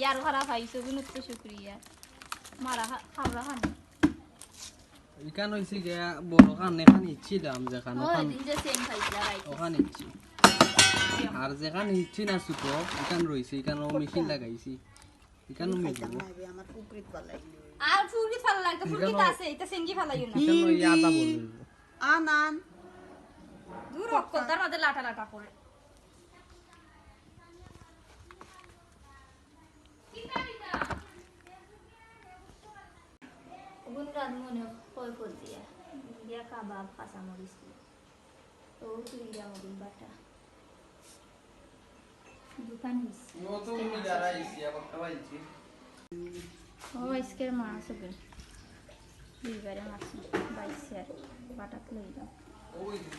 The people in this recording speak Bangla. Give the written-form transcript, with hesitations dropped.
আর খারাপ পাইছো গুণ তো শুকরিয়া মারা খাওয়া খানি ইকান হইছে গিয়া বড় কানে খানি ছিলাম যেখানে ওই দিন যে সেম খাইছিলা রাইট ওখানে ইচ্ছি আর যেখানে ইচ্ছি না সুতো ইকান রইছে ইকান মেশিন লাগাইছি ইকান মিলবো আমার পুকুরিত পালাই আর ফুরকি ফালা লাগতো ফুরকি তো আছে এটা সেঙ্গি ফালাইও না ইকান ওই আদা বলবো আনান দূর অক্কলদার মধ্যে লাটা লাটা করে ওগুন রাত মনে কয় ফল দিয়া কাবাব কাঁচামরিচ তো তুই দিয়া মদিন বাটা দোকান ও তো মি দাঁড়াইছি আবার খাওয়াইছি ও আজকের মাছ হবে দুইবারে মাছ বাইছে আর বাটাত লই দাও ওই দিন